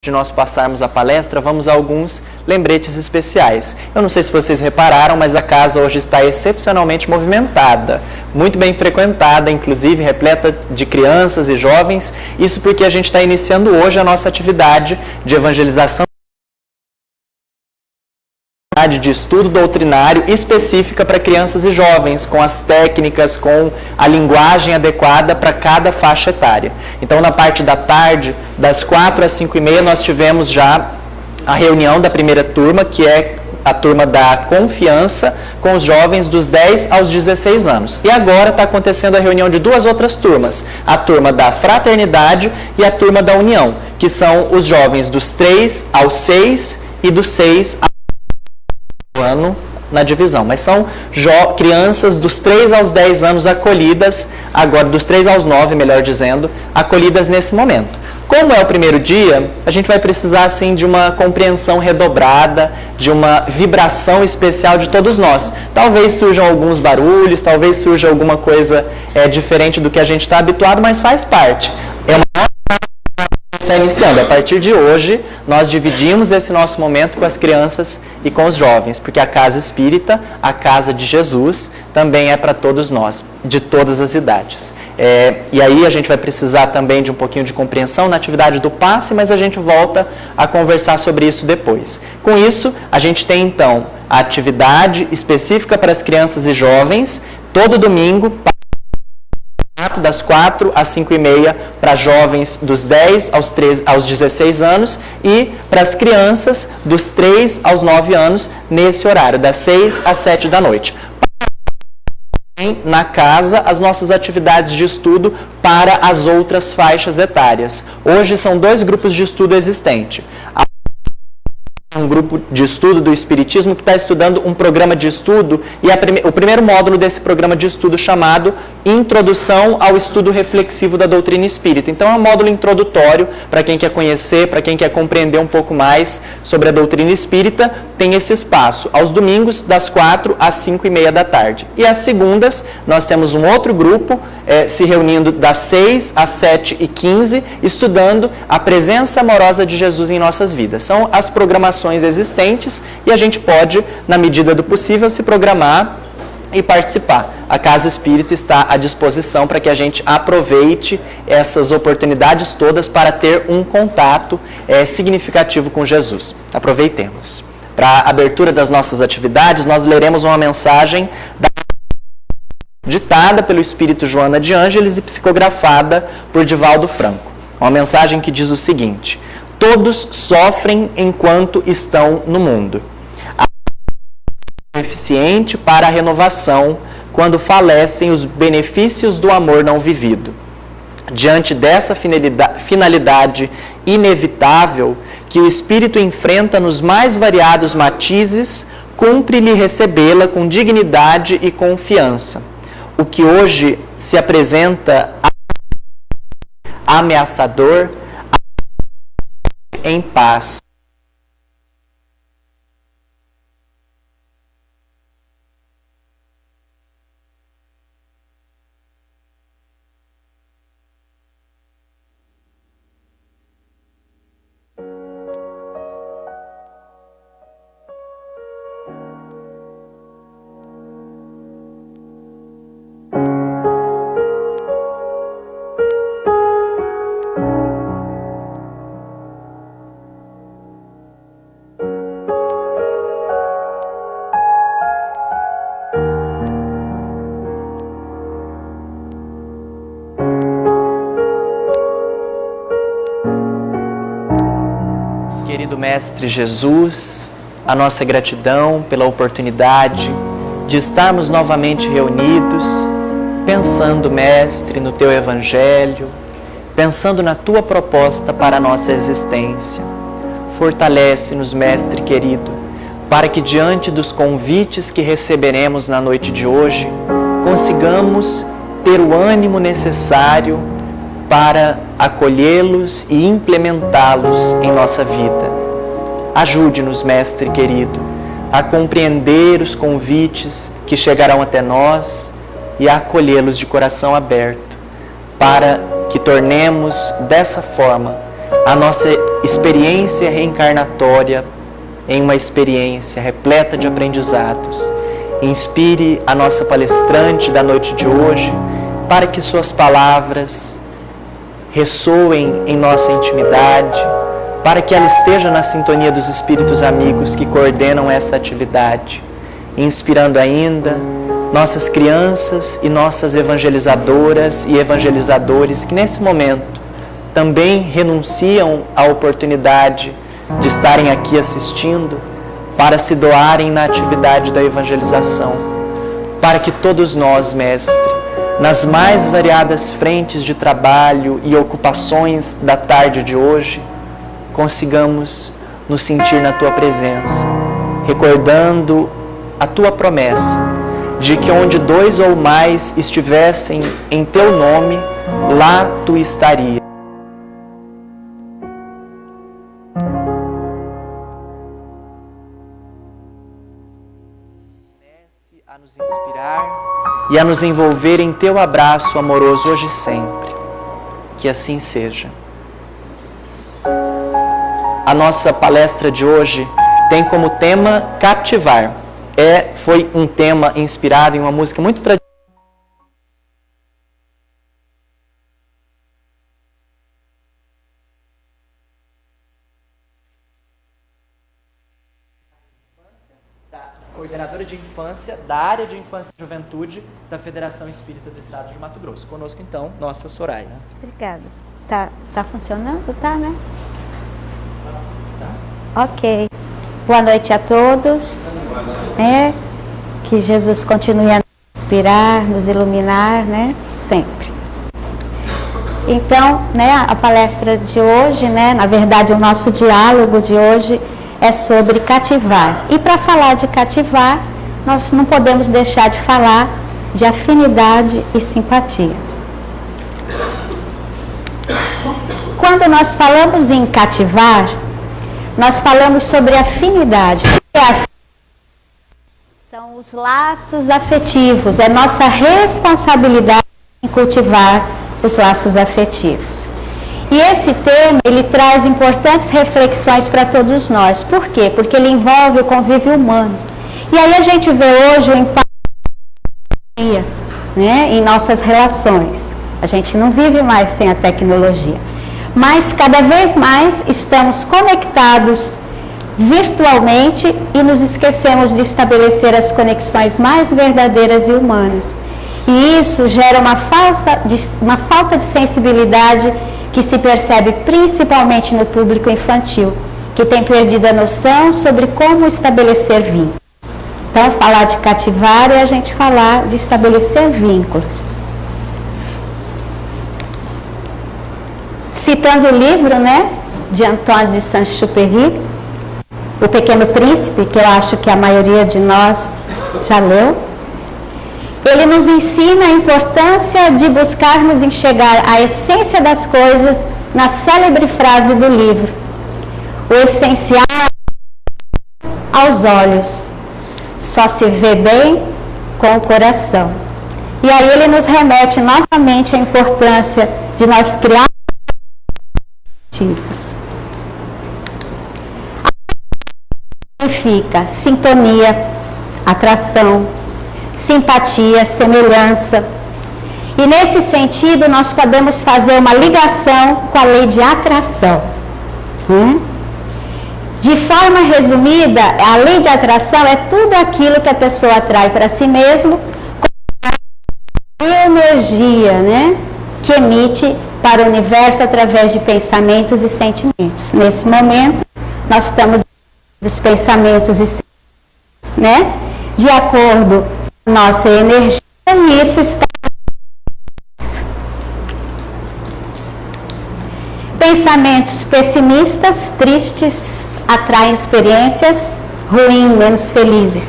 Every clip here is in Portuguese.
de nós passarmos a palestra, vamos a alguns lembretes especiais. Eu não sei se vocês repararam, mas a casa hoje está excepcionalmente movimentada, muito bem frequentada, inclusive repleta de crianças e jovens. Isso porque a gente está iniciando hoje a nossa atividade de evangelização, de estudo doutrinário específica para crianças e jovens, com as técnicas, com a linguagem adequada para cada faixa etária. Então, na parte da tarde, das 4 às 5h30, nós tivemos já a reunião da primeira turma, que é a turma da confiança, com os jovens dos 10 aos 16 anos. E agora está acontecendo a reunião de duas outras turmas, a turma da fraternidade e a turma da união, que são os jovens dos 3 aos 6 e dos 6 ao ano na divisão, mas são crianças dos 3 aos 10 anos acolhidas, agora dos 3 aos 9, melhor dizendo, acolhidas nesse momento. Como é o primeiro dia, a gente vai precisar assim de uma compreensão redobrada, de uma vibração especial de todos nós. Talvez surjam alguns barulhos, talvez surja alguma coisa diferente do que a gente está habituado, mas faz parte. É uma está iniciando. A partir de hoje, nós dividimos esse nosso momento com as crianças e com os jovens, porque a casa espírita, a casa de Jesus, também é para todos nós, de todas as idades. E aí a gente vai precisar também de um pouquinho de compreensão na atividade do passe, mas a gente volta a conversar sobre isso depois. Com isso, a gente tem então a atividade específica para as crianças e jovens, todo domingo, das 4 às 5h30 para jovens dos 10 aos 16 anos e para as crianças dos 3 aos 9 anos nesse horário, das 6 às 7 da noite. Na casa, as nossas atividades de estudo para as outras faixas etárias. Hoje são 2 grupos de estudo existentes. Um grupo de estudo do Espiritismo que está estudando um programa de estudo e o primeiro módulo desse programa de estudo chamado Introdução ao Estudo Reflexivo da Doutrina Espírita. Então é um módulo introdutório para quem quer conhecer, para quem quer compreender um pouco mais sobre a doutrina espírita, tem esse espaço aos domingos das 4 às 5h30 da tarde. E às segundas nós temos um outro grupo se reunindo das 6 às 7h15, estudando a presença amorosa de Jesus em nossas vidas. São as programações existentes e a gente pode, na medida do possível, se programar e participar. A Casa Espírita está à disposição para que a gente aproveite essas oportunidades todas para ter um contato significativo com Jesus. Aproveitemos. Para a abertura das nossas atividades, nós leremos uma mensagem ditada pelo Espírito Joana de Ângeles e psicografada por Divaldo Franco. Uma mensagem que diz o seguinte: todos sofrem enquanto estão no mundo. É eficiente para a renovação quando falecem os benefícios do amor não vivido. Diante dessa finalidade inevitável que o espírito enfrenta nos mais variados matizes, cumpre-lhe recebê-la com dignidade e confiança. O que hoje se apresenta ameaçador, em paz. Querido Mestre Jesus, a nossa gratidão pela oportunidade de estarmos novamente reunidos, pensando, Mestre, no Teu Evangelho, pensando na Tua proposta para a nossa existência. Fortalece-nos, Mestre querido, para que diante dos convites que receberemos na noite de hoje, consigamos ter o ânimo necessário para acolhê-los e implementá-los em nossa vida. Ajude-nos, Mestre querido, a compreender os convites que chegarão até nós e a acolhê-los de coração aberto, para que tornemos dessa forma a nossa experiência reencarnatória em uma experiência repleta de aprendizados. Inspire a nossa palestrante da noite de hoje para que suas palavras ressoem em nossa intimidade, para que ela esteja na sintonia dos espíritos amigos que coordenam essa atividade, inspirando ainda nossas crianças e nossas evangelizadoras e evangelizadores que nesse momento também renunciam à oportunidade de estarem aqui assistindo para se doarem na atividade da evangelização, para que todos nós, Mestre, nas mais variadas frentes de trabalho e ocupações da tarde de hoje, consigamos nos sentir na Tua presença, recordando a Tua promessa de que onde 2 ou mais estivessem em Teu nome, lá Tu estarias. A nos inspirar e a nos envolver em Teu abraço amoroso hoje e sempre. Que assim seja. A nossa palestra de hoje tem como tema cativar. Foi um tema inspirado em uma música muito tradicional. Coordenadora de infância da área de infância e juventude da Federação Espírita do Estado de Mato Grosso. Conosco então, nossa Soraya. Obrigada. Tá funcionando? Tá, né? Tá. Ok. Boa noite a todos. Que Jesus continue a nos inspirar, nos iluminar, né? Sempre. Então, a palestra de hoje, na verdade o nosso diálogo de hoje é sobre cativar. E para falar de cativar, nós não podemos deixar de falar de afinidade e simpatia. Quando nós falamos em cativar, nós falamos sobre afinidade. São os laços afetivos, é nossa responsabilidade em cultivar os laços afetivos. E esse tema, ele traz importantes reflexões para todos nós. Por quê? Porque ele envolve o convívio humano. E aí a gente vê hoje o impacto da tecnologia, em nossas relações. A gente não vive mais sem a tecnologia. Mas cada vez mais estamos conectados virtualmente e nos esquecemos de estabelecer as conexões mais verdadeiras e humanas. E isso gera uma falta de sensibilidade que se percebe principalmente no público infantil, que tem perdido a noção sobre como estabelecer vínculos. Então, falar de cativar é a gente falar de estabelecer vínculos. Citando o livro, de Antoine de Saint-Exupéry, O Pequeno Príncipe, que eu acho que a maioria de nós já leu, ele nos ensina a importância de buscarmos enxergar a essência das coisas na célebre frase do livro: o essencial aos olhos, só se vê bem com o coração. E aí ele nos remete novamente à importância de nós criar objetivos. Significa sintonia, atração, simpatia, semelhança. E nesse sentido, nós podemos fazer uma ligação com a lei de atração. De forma resumida, a lei de atração é tudo aquilo que a pessoa atrai para si mesmo com energia, que emite para o universo através de pensamentos e sentimentos. Nesse momento, nós estamos dos pensamentos e sentimentos, de acordo com a nossa energia, e isso está. Pensamentos pessimistas, tristes, atraem experiências ruins, menos felizes.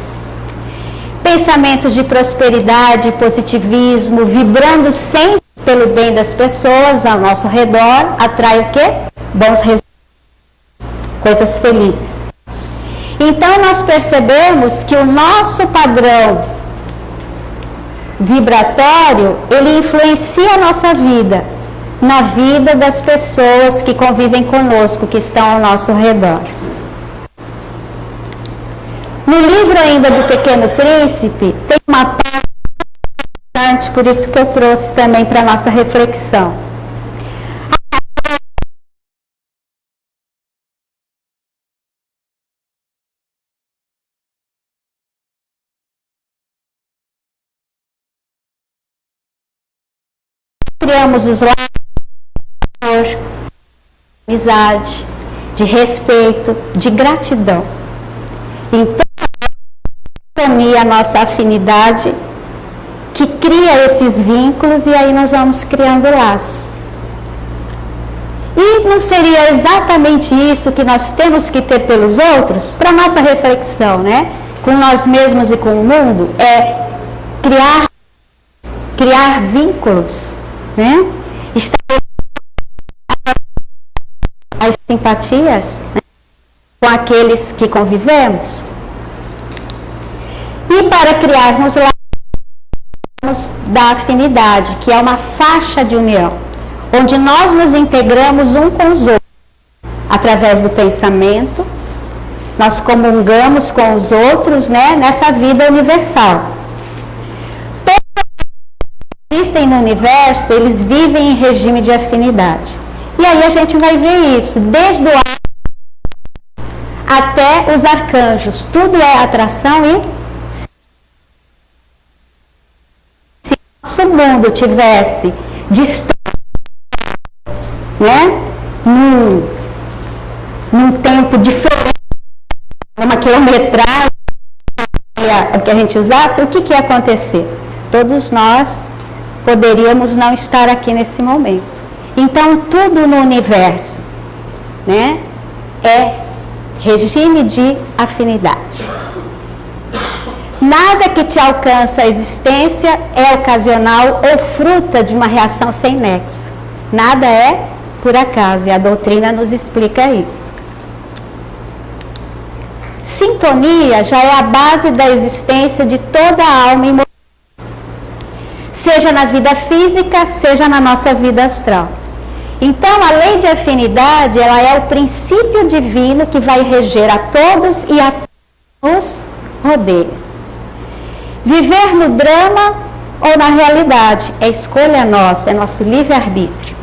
Pensamentos de prosperidade, positivismo, vibrando sempre pelo bem das pessoas ao nosso redor, atrai o quê? Bons resultados, coisas felizes. Então nós percebemos que o nosso padrão vibratório, ele influencia a nossa vida. na vida das pessoas que convivem conosco, que estão ao nosso redor. No livro ainda do Pequeno Príncipe, tem uma parte importante, por isso que eu trouxe também para a nossa reflexão. Criamos os laços de amor, de amizade, de respeito, de gratidão. Então, a nossa afinidade que cria esses vínculos e aí nós vamos criando laços. E não seria exatamente isso que nós temos que ter pelos outros? Para nossa reflexão, né? Com nós mesmos e com o mundo, é criar vínculos, né? As simpatias, né? Com aqueles que convivemos. E para criarmos laços da afinidade, que é uma faixa de união, onde nós nos integramos um com os outros, através do pensamento, nós comungamos com os outros, né, nessa vida universal. Todos que existem no universo, eles vivem em regime de afinidade. E aí a gente vai ver isso, desde o até os arcanjos, tudo é atração e se o mundo tivesse distante, né, num tempo diferente, uma quilometragem que a gente usasse, o que ia acontecer? Todos nós poderíamos não estar aqui nesse momento. Então, tudo no universo, né, é regime de afinidade. Nada que te alcança a existência é ocasional ou fruta de uma reação sem nexo. Nada é por acaso, e a doutrina nos explica isso. Sintonia já é a base da existência de toda a alma imortal, seja na vida física, seja na nossa vida astral. Então, a lei de afinidade, ela é o princípio divino que vai reger a todos e a quem nos rodeia. Viver no drama ou na realidade é escolha nossa, é nosso livre-arbítrio.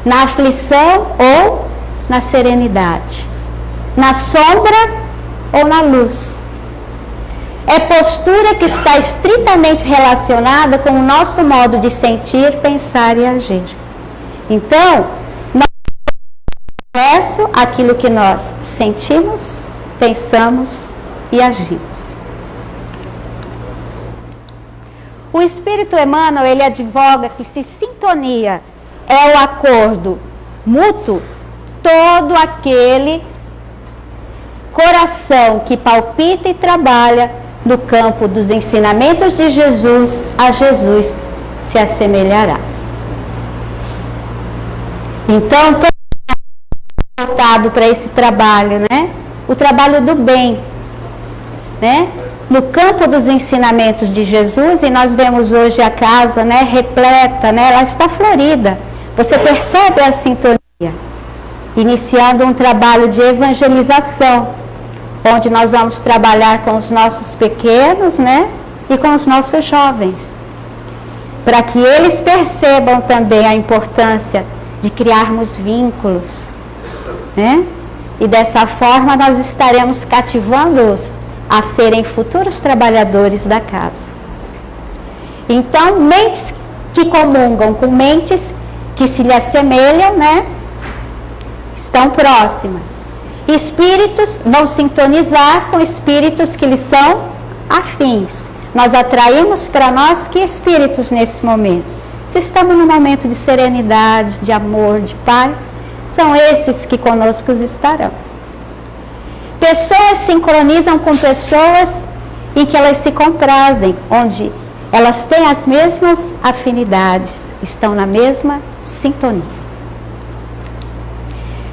Na aflição ou na serenidade. Na sombra ou na luz. É postura que está estritamente relacionada com o nosso modo de sentir, pensar e agir. Então, nós universo aquilo que nós sentimos, pensamos e agimos. O Espírito Emmanuel, ele advoga que se sintonia é o acordo mútuo, todo aquele coração que palpita e trabalha no campo dos ensinamentos de Jesus, a Jesus se assemelhará. Então, todo voltado para esse trabalho, né? O trabalho do bem, né? No campo dos ensinamentos de Jesus, e nós vemos hoje a casa, né, repleta, né? Ela está florida. Você percebe a sintonia? Iniciando um trabalho de evangelização, onde nós vamos trabalhar com os nossos pequenos, né? E com os nossos jovens, para que eles percebam também a importância de criarmos vínculos, né? E dessa forma nós estaremos cativando-os a serem futuros trabalhadores da casa. Então, mentes que comungam com mentes que se lhe assemelham, né? Estão próximas. Espíritos vão sintonizar com espíritos que lhes são afins. Nós atraímos para nós que espíritos nesse momento? Se estamos num momento de serenidade, de amor, de paz, são esses que conosco estarão. Pessoas sincronizam com pessoas em que elas se comprazem, onde elas têm as mesmas afinidades, estão na mesma sintonia.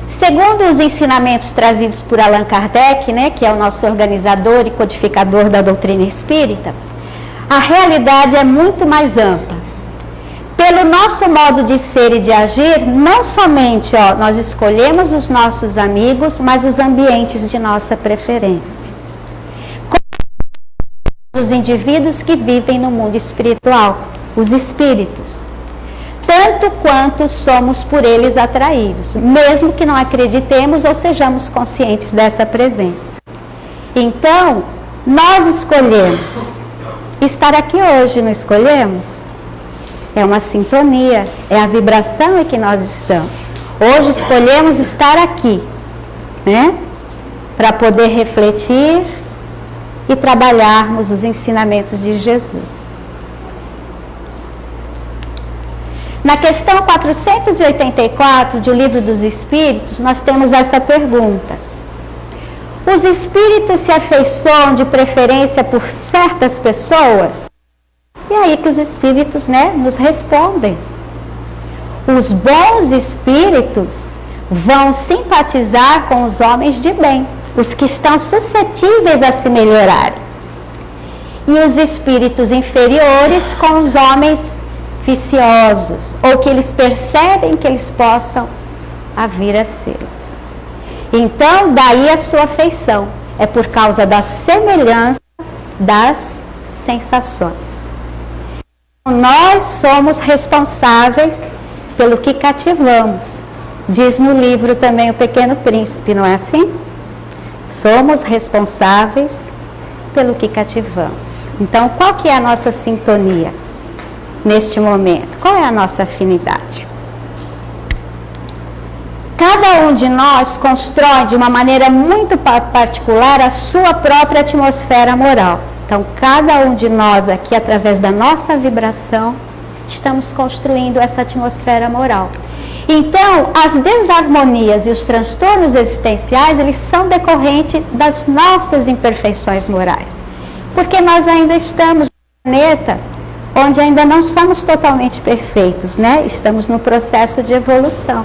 Segundo os ensinamentos trazidos por Allan Kardec, né, que é o nosso organizador e codificador da doutrina espírita, a realidade é muito mais ampla. pelo nosso modo de ser e de agir, não somente nós escolhemos os nossos amigos, mas os ambientes de nossa preferência. Os indivíduos que vivem no mundo espiritual, os espíritos, tanto quanto somos por eles atraídos, mesmo que não acreditemos ou sejamos conscientes dessa presença. Então, nós escolhemos estar aqui hoje, não escolhemos? É uma sintonia, é a vibração em que nós estamos. Hoje escolhemos estar aqui, né? Para poder refletir e trabalharmos os ensinamentos de Jesus. Na questão 484 do Livro dos Espíritos, nós temos esta pergunta. Os espíritos se afeiçoam de preferência por certas pessoas? E aí que os espíritos, nos respondem. Os bons espíritos vão simpatizar com os homens de bem, os que estão suscetíveis a se melhorarem. E os espíritos inferiores com os homens viciosos, ou que eles percebem que eles possam vir a ser-los. Então, daí a sua afeição. É por causa da semelhança das sensações. Nós somos responsáveis pelo que cativamos. Diz no livro também O Pequeno Príncipe, não é assim? Somos responsáveis pelo que cativamos. Então, qual que é a nossa sintonia neste momento? Qual é a nossa afinidade? Cada um de nós constrói de uma maneira muito particular a sua própria atmosfera moral. Então, cada um de nós aqui, através da nossa vibração, estamos construindo essa atmosfera moral. Então, as desarmonias e os transtornos existenciais, eles são decorrentes das nossas imperfeições morais. Porque nós ainda estamos no planeta onde ainda não somos totalmente perfeitos, Estamos no processo de evolução.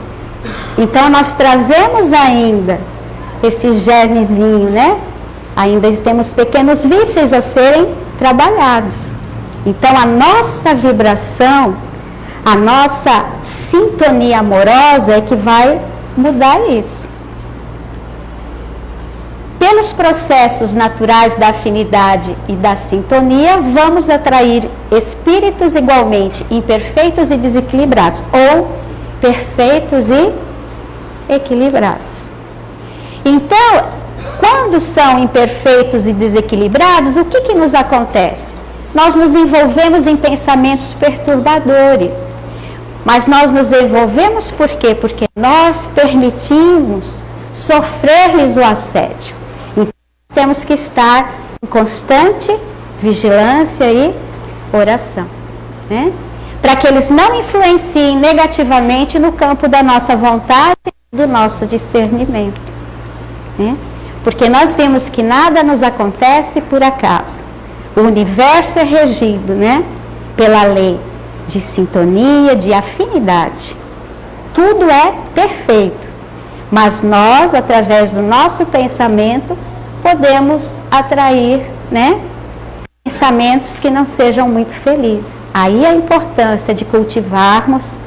Então, nós trazemos ainda esse germezinho, Ainda temos pequenos vícios a serem trabalhados. Então, a nossa vibração, a nossa sintonia amorosa é que vai mudar isso. Pelos processos naturais da afinidade e da sintonia, vamos atrair espíritos igualmente imperfeitos e desequilibrados, ou perfeitos e equilibrados. Então, quando são imperfeitos e desequilibrados, o que nos acontece? Nós nos envolvemos em pensamentos perturbadores. Mas nós nos envolvemos por quê? Porque nós permitimos sofrer-lhes o assédio. Então, temos que estar em constante vigilância e oração, para que eles não influenciem negativamente no campo da nossa vontade e do nosso discernimento. Porque nós vimos que nada nos acontece por acaso. O universo é regido, pela lei de sintonia, de afinidade. Tudo é perfeito. Mas nós, através do nosso pensamento, podemos atrair, pensamentos que não sejam muito felizes. Aí a importância de cultivarmos,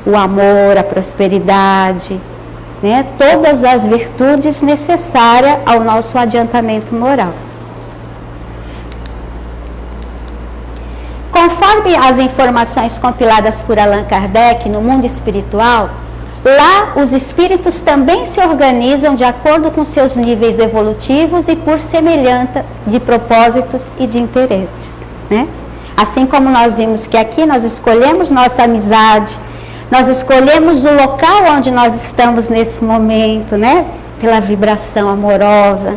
o amor, a prosperidade, todas as virtudes necessárias ao nosso adiantamento moral. Conforme as informações compiladas por Allan Kardec no mundo espiritual, lá os espíritos também se organizam de acordo com seus níveis evolutivos e por semelhança de propósitos e de interesses. Assim como nós vimos que aqui nós escolhemos nossa amizade, nós escolhemos o local onde nós estamos nesse momento, pela vibração amorosa.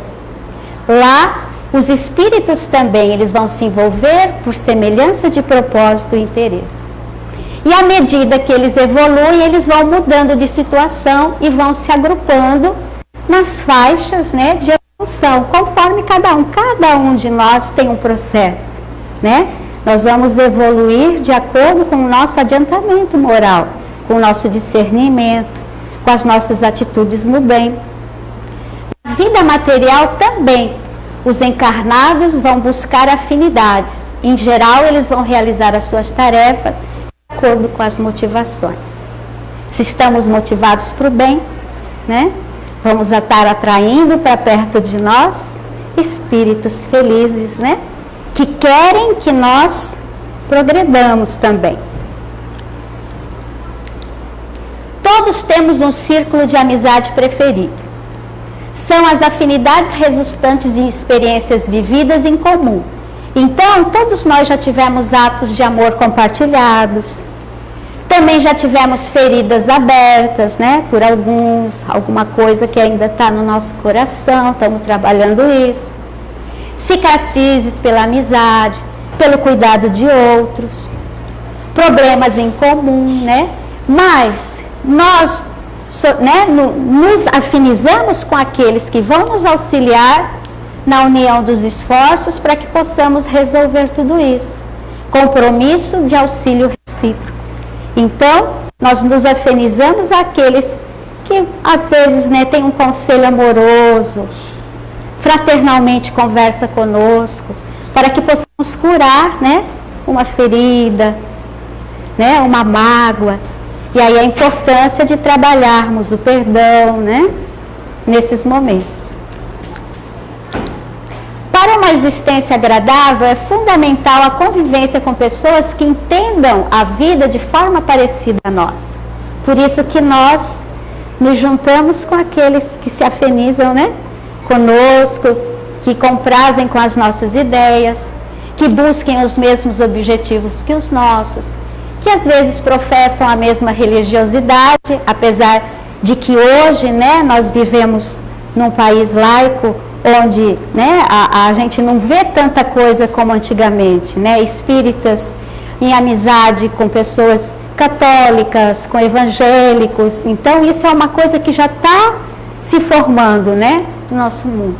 Lá, os espíritos também, eles vão se envolver por semelhança de propósito e interesse. E à medida que eles evoluem, eles vão mudando de situação e vão se agrupando nas faixas, de evolução, conforme cada um de nós tem um processo, Nós vamos evoluir de acordo com o nosso adiantamento moral, com o nosso discernimento, com as nossas atitudes no bem. Na vida material também, os encarnados vão buscar afinidades. Em geral, eles vão realizar as suas tarefas acordo com as motivações. Se estamos motivados para o bem, né? Vamos estar atraindo para perto de nós espíritos felizes, né? Que querem que nós progredamos também. Todos temos um círculo de amizade preferido. São as afinidades resultantes em experiências vividas em comum. Então, todos nós já tivemos atos de amor compartilhados. Também já tivemos feridas abertas, né? Por alguma coisa que ainda está no nosso coração, estamos trabalhando isso. Cicatrizes pela amizade, pelo cuidado de outros. Problemas em comum, né? Mas nós nos afinizamos com aqueles que vão nos auxiliar na união dos esforços para que possamos resolver tudo isso. Compromisso de auxílio recíproco. Então, nós nos afinizamos àqueles que, às vezes, né, tem um conselho amoroso, fraternalmente conversa conosco, para que possamos curar, né, uma ferida, né, uma mágoa. E aí a importância de trabalharmos o perdão, né, nesses momentos. Para uma existência agradável, é fundamental a convivência com pessoas que entendam a vida de forma parecida a nós. Por isso que nós nos juntamos com aqueles que se afinizam, né, conosco, que comprazem com as nossas ideias, que busquem os mesmos objetivos que os nossos, que às vezes professam a mesma religiosidade, apesar de que hoje, né, nós vivemos num país laico, onde, né, a gente não vê tanta coisa como antigamente, né, espíritas em amizade com pessoas católicas, com evangélicos. Então isso é uma coisa que já está se formando, né, no nosso mundo.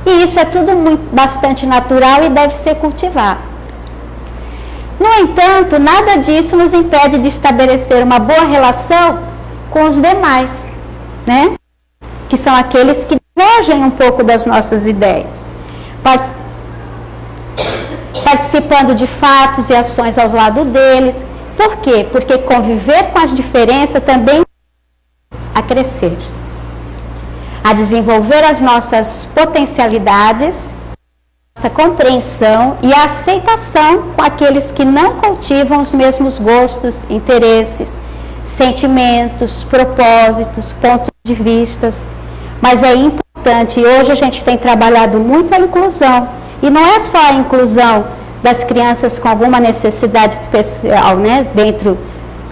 E isso é tudo bastante natural e deve ser cultivado. No entanto, nada disso nos impede de estabelecer uma boa relação com os demais, né, que são aqueles que divergem um pouco das nossas ideias, participando de fatos e ações aos lados deles. Por quê? Porque conviver com as diferenças também a crescer, a desenvolver as nossas potencialidades, nossa compreensão e a aceitação com aqueles que não cultivam os mesmos gostos, interesses, sentimentos, propósitos, pontos de vistas. Mas é importante, e hoje a gente tem trabalhado muito a inclusão. E não é só a inclusão das crianças com alguma necessidade especial, né, dentro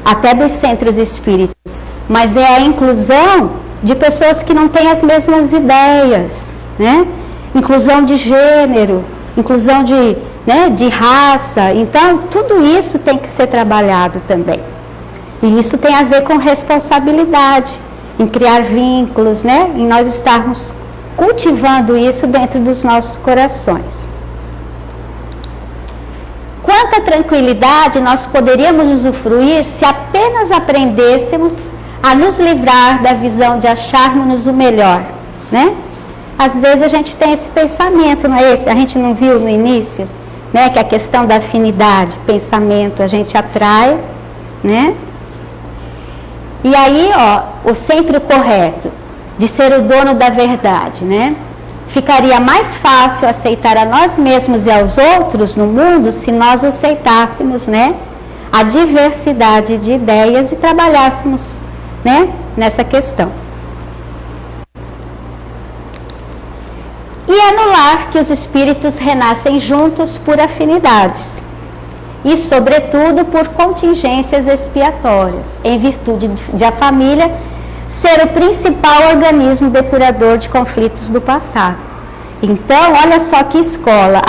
até dos centros espíritas, mas é a inclusão de pessoas que não têm as mesmas ideias, né? Inclusão de gênero, inclusão de raça. Então, tudo isso tem que ser trabalhado também. E isso tem a ver com responsabilidade, em criar vínculos, né? Em nós estarmos cultivando isso dentro dos nossos corações. Quanta tranquilidade nós poderíamos usufruir se apenas aprendêssemos a nos livrar da visão de acharmos o melhor, né? Às vezes a gente tem esse pensamento, não é esse? A gente não viu no início, né? Que a questão da afinidade, pensamento, a gente atrai, né? E aí, ó, sempre o correto, de ser o dono da verdade, né? Ficaria mais fácil aceitar a nós mesmos e aos outros no mundo se nós aceitássemos, né, a diversidade de ideias e trabalhássemos, né, nessa questão. E é no lar que os espíritos renascem juntos por afinidades. E, sobretudo, por contingências expiatórias, em virtude de a família ser o principal organismo depurador de conflitos do passado. Então, olha só que escola,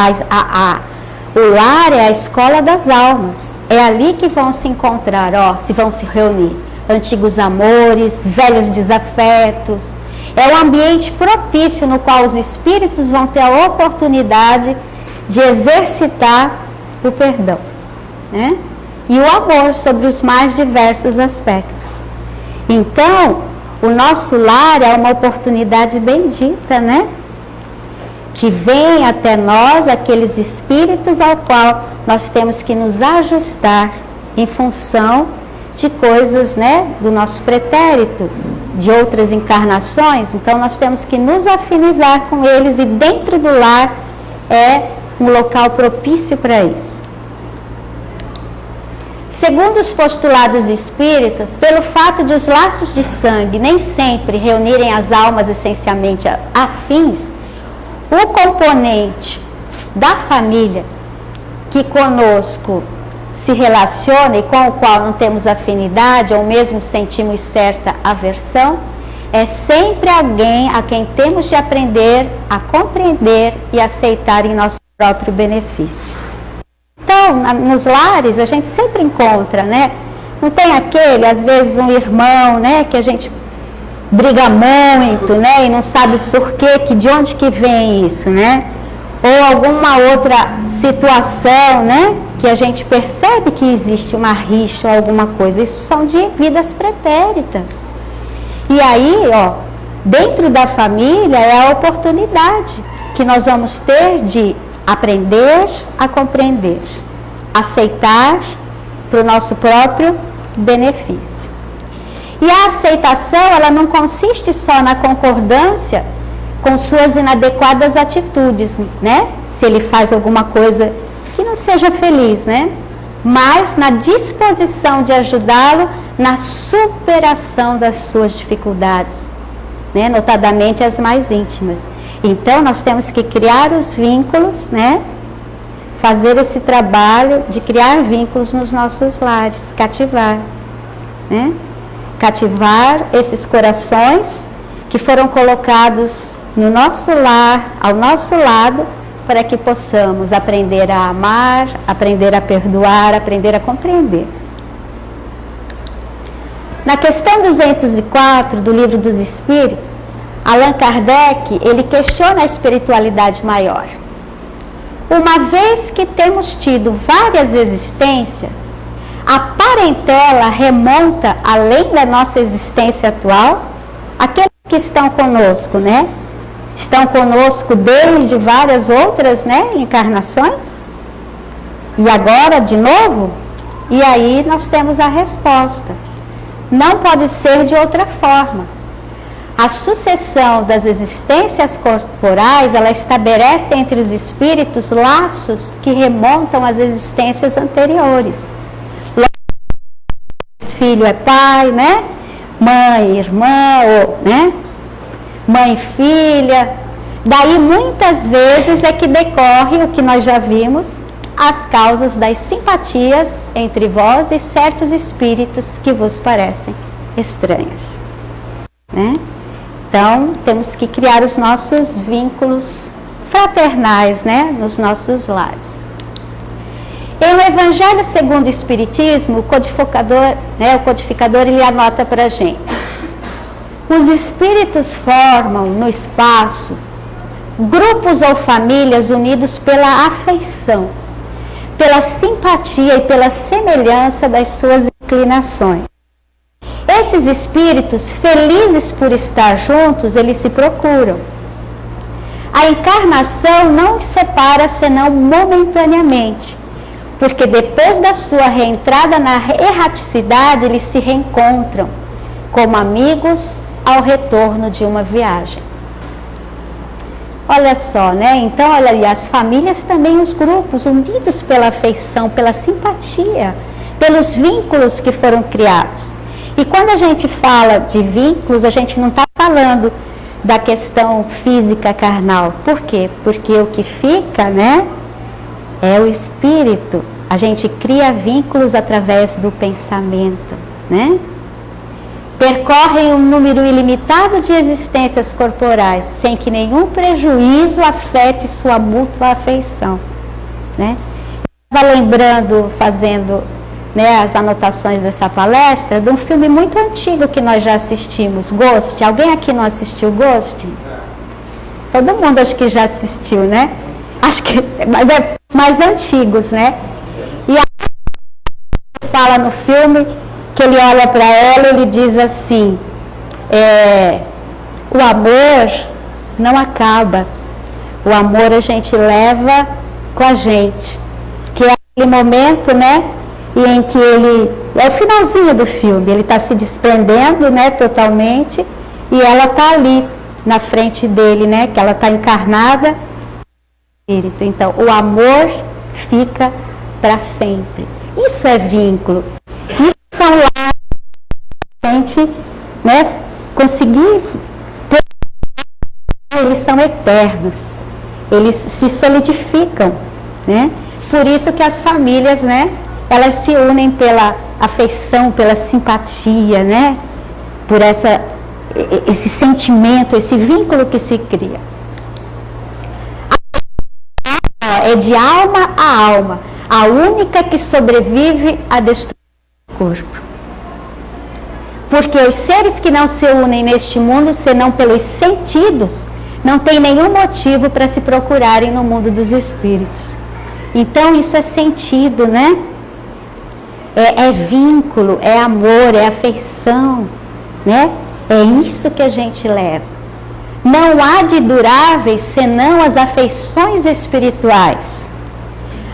o lar é a escola das almas, é ali que vão se encontrar, se vão se reunir antigos amores, velhos desafetos. É o ambiente propício no qual os espíritos vão ter a oportunidade de exercitar o perdão, né? E o amor sobre os mais diversos aspectos. Então, o nosso lar é uma oportunidade bendita, né? Que vem até nós aqueles espíritos ao qual nós temos que nos ajustar em função de coisas, né, do nosso pretérito, de outras encarnações. Então nós temos que nos afinizar com eles, e dentro do lar é um local propício para isso. Segundo os postulados espíritas, pelo fato de os laços de sangue nem sempre reunirem as almas essencialmente afins, o componente da família que conosco se relaciona e com o qual não temos afinidade ou mesmo sentimos certa aversão, é sempre alguém a quem temos de aprender a compreender e aceitar em nosso próprio benefício. Então, nos lares a gente sempre encontra, né? Não tem aquele, às vezes, um irmão, né, que a gente briga muito, né, e não sabe por quê, de onde que vem isso, né? Ou alguma outra situação, né, que a gente percebe que existe uma rixa ou alguma coisa. Isso são de vidas pretéritas. E aí, ó, dentro da família é a oportunidade que nós vamos ter de aprender a compreender, aceitar para o nosso próprio benefício. E a aceitação, ela não consiste só na concordância com suas inadequadas atitudes, né? Se ele faz alguma coisa que não seja feliz, né? Mas na disposição de ajudá-lo na superação das suas dificuldades, né? Notadamente as mais íntimas. Então nós temos que criar os vínculos, né? Fazer esse trabalho de criar vínculos nos nossos lares, cativar, né? Cativar esses corações que foram colocados no nosso lar, ao nosso lado, para que possamos aprender a amar, aprender a perdoar, aprender a compreender. Na questão 204 do Livro dos Espíritos, Allan Kardec, ele questiona a espiritualidade maior. Uma vez que temos tido várias existências, a parentela remonta além da nossa existência atual. Aqueles que estão conosco, né? Estão conosco desde várias outras, né, encarnações. E agora, de novo? E aí nós temos a resposta. Não pode ser de outra forma. A sucessão das existências corporais, ela estabelece entre os espíritos laços que remontam às existências anteriores. Filho é pai, né? Mãe, irmã, ou, né? Mãe, filha. Daí muitas vezes é que decorre o que nós já vimos, as causas das simpatias entre vós e certos espíritos que vos parecem estranhos, né? Então temos que criar os nossos vínculos fraternais, né? Nos nossos lares. Em o Evangelho segundo o Espiritismo, o codificador, ele anota para a gente. Os espíritos formam no espaço grupos ou famílias unidos pela afeição, pela simpatia e pela semelhança das suas inclinações. Esses espíritos, felizes por estar juntos, eles se procuram. A encarnação não os separa senão momentaneamente, porque depois da sua reentrada na erraticidade, eles se reencontram como amigos ao retorno de uma viagem. Olha só, né? Então, olha ali, as famílias também, os grupos, unidos pela afeição, pela simpatia, pelos vínculos que foram criados. E quando a gente fala de vínculos, a gente não está falando da questão física carnal. Por quê? Porque o que fica, né, é o espírito. A gente cria vínculos através do pensamento, né? Percorrem um número ilimitado de existências corporais, sem que nenhum prejuízo afete sua mútua afeição, né? Estava lembrando, fazendo, né, as anotações dessa palestra, de um filme muito antigo que nós já assistimos, Ghost. Alguém aqui não assistiu Ghost? Todo mundo acho que já assistiu, né? Acho que, mas é mais antigos, né? E aí fala no filme que ele olha para ela e ele diz assim, o amor não acaba, o amor a gente leva com a gente, que é aquele momento, né, e em que ele, é o finalzinho do filme, ele está se desprendendo, né, totalmente, e ela está ali na frente dele, né, que ela está encarnada. Então, o amor fica para sempre. Isso é vínculo. Isso são laços que a gente, né, conseguir. Eles são eternos. Eles se solidificam, né? Por isso que as famílias, né, elas se unem pela afeição, pela simpatia, né? Por esse sentimento, esse vínculo que se cria. É de alma a alma, a única que sobrevive à destruição do corpo. Porque os seres que não se unem neste mundo, senão pelos sentidos, não tem nenhum motivo para se procurarem no mundo dos espíritos. Então isso é sentido, né? É vínculo, é amor, é afeição, né? É isso que a gente leva. Não há de duráveis senão as afeições espirituais.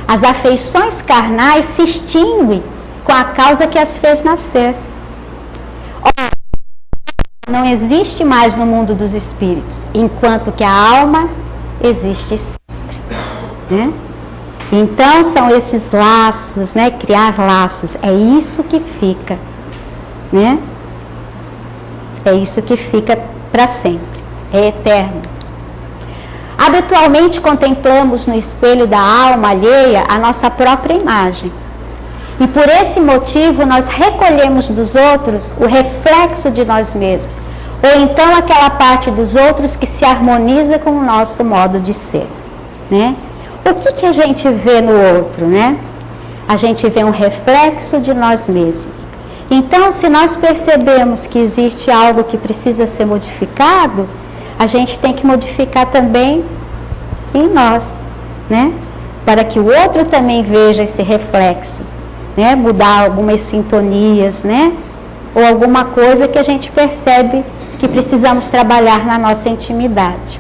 As afeições carnais se extinguem com a causa que as fez nascer. Não existe mais no mundo dos espíritos, enquanto que a alma existe sempre, né? Então são esses laços, né? Criar laços, é isso que fica, né? É isso que fica para sempre, é eterno. Habitualmente contemplamos no espelho da alma alheia a nossa própria imagem. E por esse motivo nós recolhemos dos outros o reflexo de nós mesmos, ou então aquela parte dos outros que se harmoniza com o nosso modo de ser, né? O que a gente vê no outro, né? A gente vê um reflexo de nós mesmos. Então, se nós percebemos que existe algo que precisa ser modificado, a gente tem que modificar também em nós, né? Para que o outro também veja esse reflexo, né? Mudar algumas sintonias, né? Ou alguma coisa que a gente percebe que precisamos trabalhar na nossa intimidade.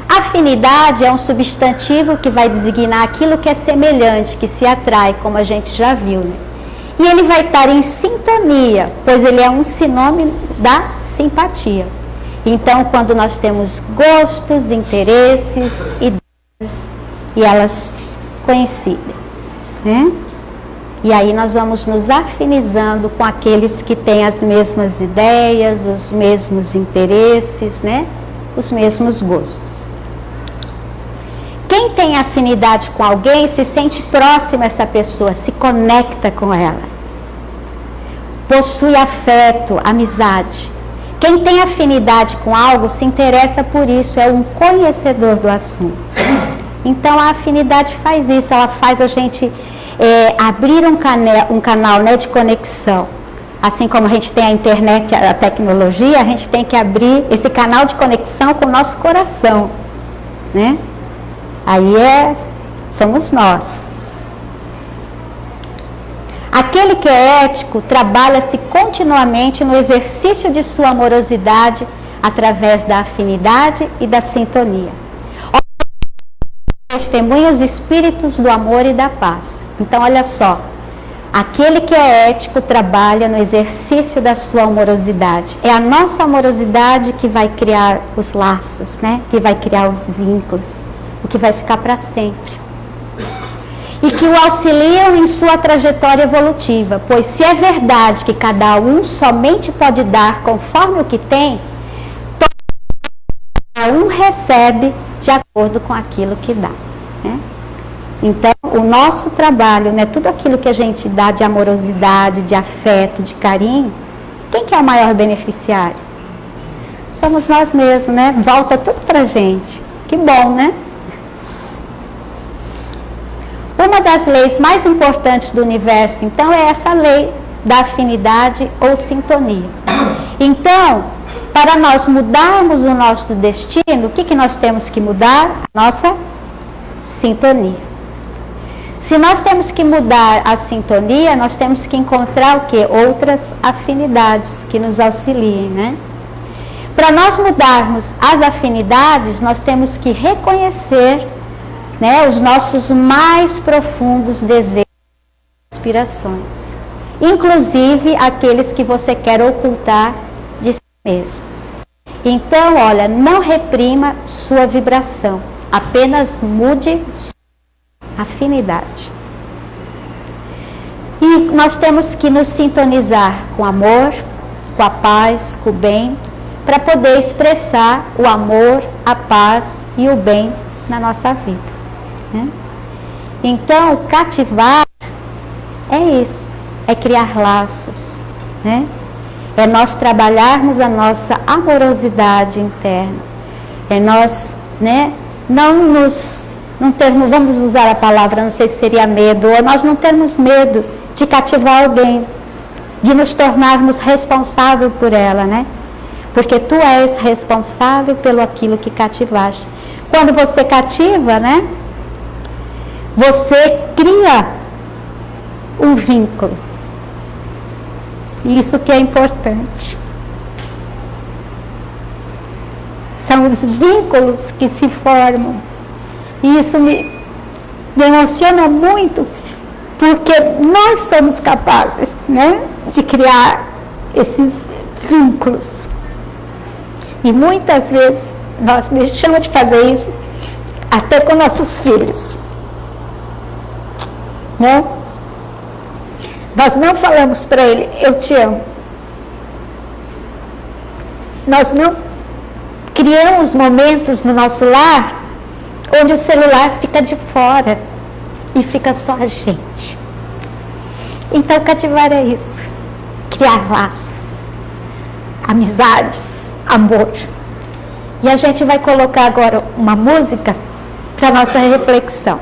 Afinidade é um substantivo que vai designar aquilo que é semelhante, que se atrai, como a gente já viu, né? E ele vai estar em sintonia, pois ele é um sinônimo da simpatia. Então, quando nós temos gostos, interesses, ideias, e elas coincidem, né? E aí nós vamos nos afinizando com aqueles que têm as mesmas ideias, os mesmos interesses, né? Os mesmos gostos. Quem tem afinidade com alguém se sente próximo a essa pessoa, se conecta com ela. Possui afeto, amizade. Quem tem afinidade com algo se interessa por isso, é um conhecedor do assunto. Então a afinidade faz isso, ela faz a gente abrir um canal, né, de conexão. Assim como a gente tem a internet, a tecnologia, a gente tem que abrir esse canal de conexão com o nosso coração, né? Aí somos nós. Aquele que é ético trabalha-se continuamente no exercício de sua amorosidade através da afinidade e da sintonia. Testemunha os espíritos do amor e da paz. Então, olha só. Aquele que é ético trabalha no exercício da sua amorosidade. É a nossa amorosidade que vai criar os laços, né? Que vai criar os vínculos, o que vai ficar para sempre. E que o auxiliam em sua trajetória evolutiva, pois se é verdade que cada um somente pode dar conforme o que tem, cada um recebe de acordo com aquilo que dá, né? Então, o nosso trabalho, né, tudo aquilo que a gente dá de amorosidade, de afeto, de carinho, quem que é o maior beneficiário? Somos nós mesmos, né? Volta tudo pra gente. Que bom, né? Uma das leis mais importantes do universo, então, é essa lei da afinidade ou sintonia. Então, para nós mudarmos o nosso destino, o que nós temos que mudar? A nossa sintonia. Se nós temos que mudar a sintonia, nós temos que encontrar o quê? Outras afinidades que nos auxiliem, né? Para nós mudarmos as afinidades, nós temos que reconhecer, né, os nossos mais profundos desejos aspirações, inclusive aqueles que você quer ocultar de si mesmo. Então, olha, não reprima sua vibração, apenas mude sua afinidade. E nós temos que nos sintonizar com o amor, com a paz, com o bem, para poder expressar o amor, a paz e o bem na nossa vida, né? Então, cativar é isso, é criar laços, né? É nós trabalharmos a nossa amorosidade interna, é nós, né, não termos, vamos usar a palavra, não sei se seria medo, ou nós não termos medo de cativar alguém, de nos tornarmos responsáveis por ela, né? Porque tu és responsável pelo aquilo que cativaste. Quando você cativa, né, você cria um vínculo. Isso que é importante. São os vínculos que se formam. E isso me emociona muito, porque nós somos capazes, né, de criar esses vínculos. E muitas vezes nós deixamos de fazer isso até com nossos filhos, né? Nós não falamos para ele, eu te amo. Nós não criamos momentos no nosso lar onde o celular fica de fora e fica só a gente. Então, cativar é isso. Criar laços, amizades, amor. E a gente vai colocar agora uma música para nossa reflexão.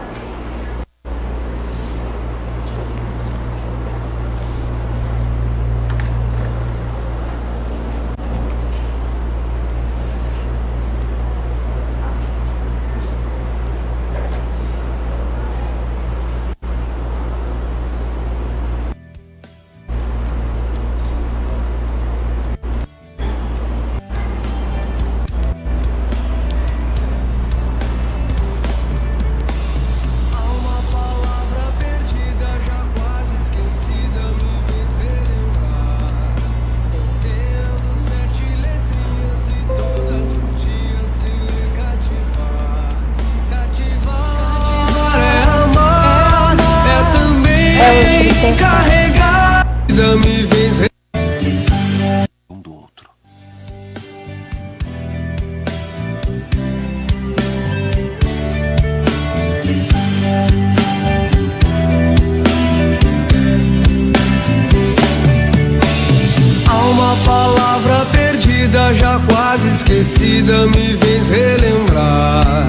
Já quase esquecida me vens relembrar,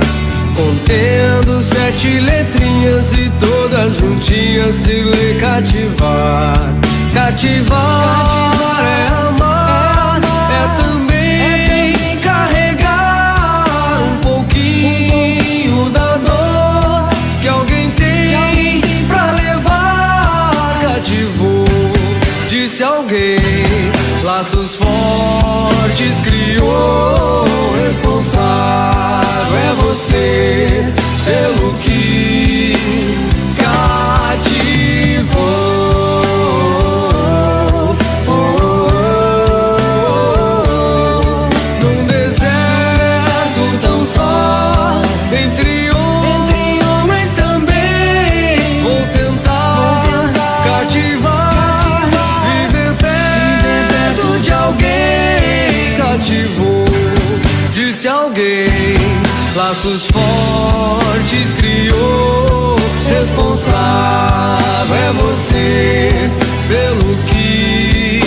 contendo 7 letrinhas e todas juntinhas se lê cativar. Cativar é amar, é também carregar um pouquinho da dor que alguém tem pra levar. Cativou, disse alguém, laços fortes criou, responsável é você pelo que cativou. Num deserto tão só, entre homens também, vou tentar cativar, viver perto de alguém. Cativou, disse alguém, laços fortes criou, responsável é você pelo que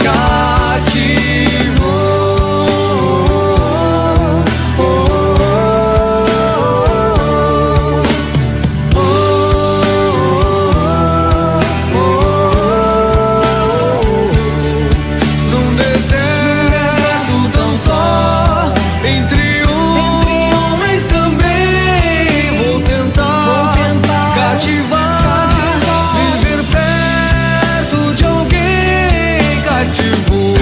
cativou. Num deserto tão só, entre homens também, vou tentar cativar, viver perto de alguém. Cativou,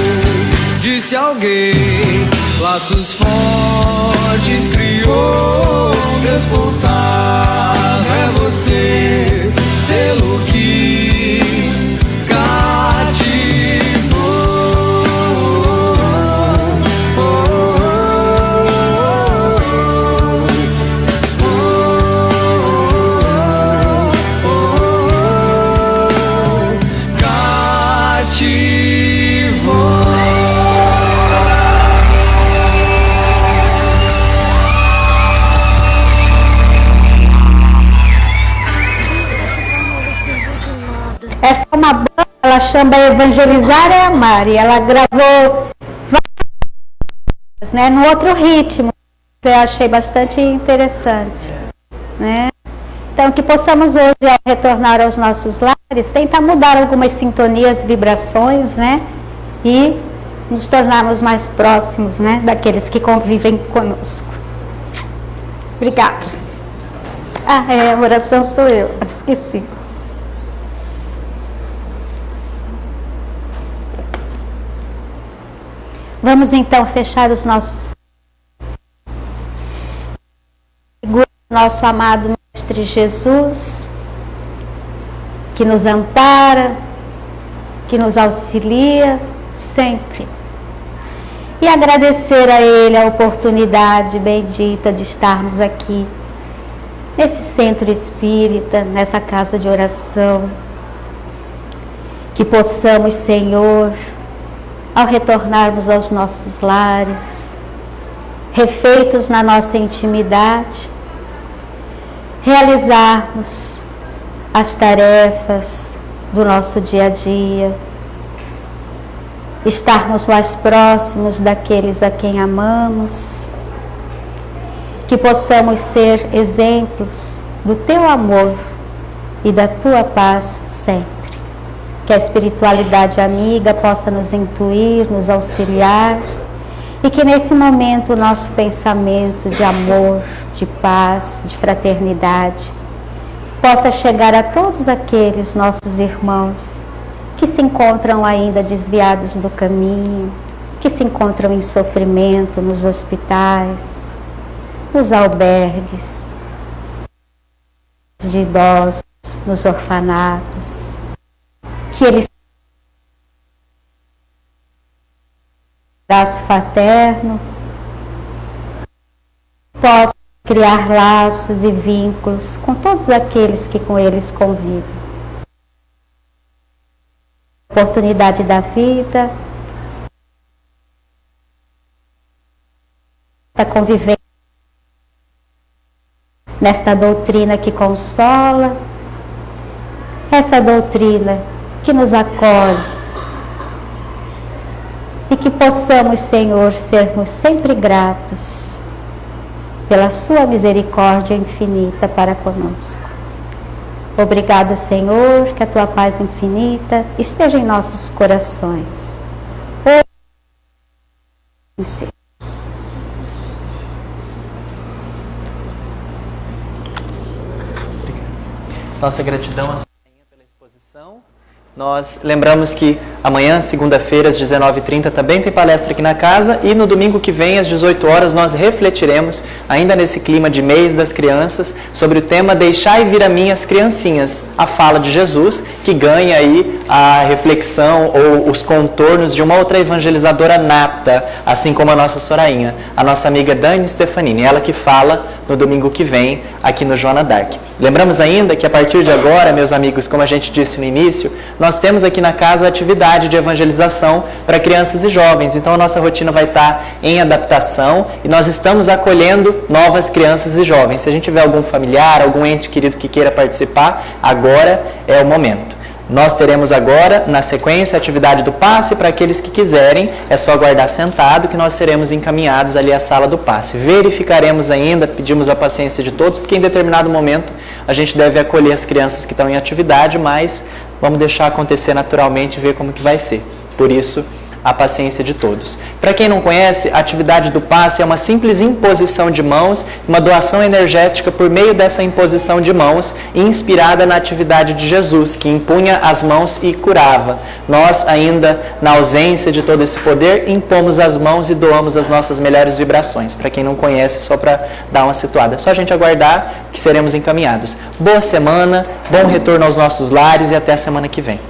disse alguém, laços fortes criou, responsável é você pelo que ela chama Evangelizar é Amar, e ela gravou várias, né, no outro ritmo. Eu achei bastante interessante, né? Então, que possamos hoje, ao retornar aos nossos lares, tentar mudar algumas sintonias, vibrações, né? E nos tornarmos mais próximos, né? Daqueles que convivem conosco. Obrigada. A oração sou eu, esqueci. Vamos então fechar os nossos... Nosso amado Mestre Jesus, que nos ampara, que nos auxilia sempre. E agradecer a Ele a oportunidade bendita de estarmos aqui, nesse centro espírita, nessa casa de oração. Que possamos, Senhor, ao retornarmos aos nossos lares, refeitos na nossa intimidade, realizarmos as tarefas do nosso dia a dia, estarmos mais próximos daqueles a quem amamos, que possamos ser exemplos do Teu amor e da Tua paz sempre. Que a espiritualidade amiga possa nos intuir, nos auxiliar, e que nesse momento o nosso pensamento de amor, de paz, de fraternidade, possa chegar a todos aqueles nossos irmãos que se encontram ainda desviados do caminho, que se encontram em sofrimento nos hospitais, nos albergues de idosos, nos orfanatos, que eles braço fraterno possam criar laços e vínculos com todos aqueles que com eles convivem. Oportunidade da vida, da convivência nesta doutrina que consola, essa doutrina que nos acolhe, e que possamos, Senhor, sermos sempre gratos pela Sua misericórdia infinita para conosco. Obrigado, Senhor, que a Tua paz infinita esteja em nossos corações. Nossa gratidão à Sorainha pela exposição. Nós lembramos que amanhã, segunda-feira, às 19h30, também tem palestra aqui na casa, e no domingo que vem, às 18 horas, nós refletiremos, ainda nesse clima de mês das crianças, sobre o tema Deixai vir a mim as criancinhas, a fala de Jesus, que ganha aí a reflexão ou os contornos de uma outra evangelizadora nata, assim como a nossa Sorainha, a nossa amiga Dani Stefanini, ela que fala no domingo que vem aqui no Joana d'Arc. Lembramos ainda que a partir de agora, meus amigos, como a gente disse no início, nós temos aqui na casa a atividade de evangelização para crianças e jovens. Então a nossa rotina vai estar em adaptação e nós estamos acolhendo novas crianças e jovens. Se a gente tiver algum familiar, algum ente querido que queira participar, agora é o momento. Nós teremos agora, na sequência, a atividade do passe. Para aqueles que quiserem, é só aguardar sentado que nós seremos encaminhados ali à sala do passe. Verificaremos ainda, pedimos a paciência de todos, porque em determinado momento a gente deve acolher as crianças que estão em atividade, mas vamos deixar acontecer naturalmente e ver como que vai ser. Por isso, a paciência de todos. Para quem não conhece, a atividade do passe é uma simples imposição de mãos, uma doação energética por meio dessa imposição de mãos, inspirada na atividade de Jesus, que impunha as mãos e curava. Nós, ainda na ausência de todo esse poder, impomos as mãos e doamos as nossas melhores vibrações. Para quem não conhece, só para dar uma situada. É só a gente aguardar que seremos encaminhados. Boa semana, bom retorno aos nossos lares e até a semana que vem.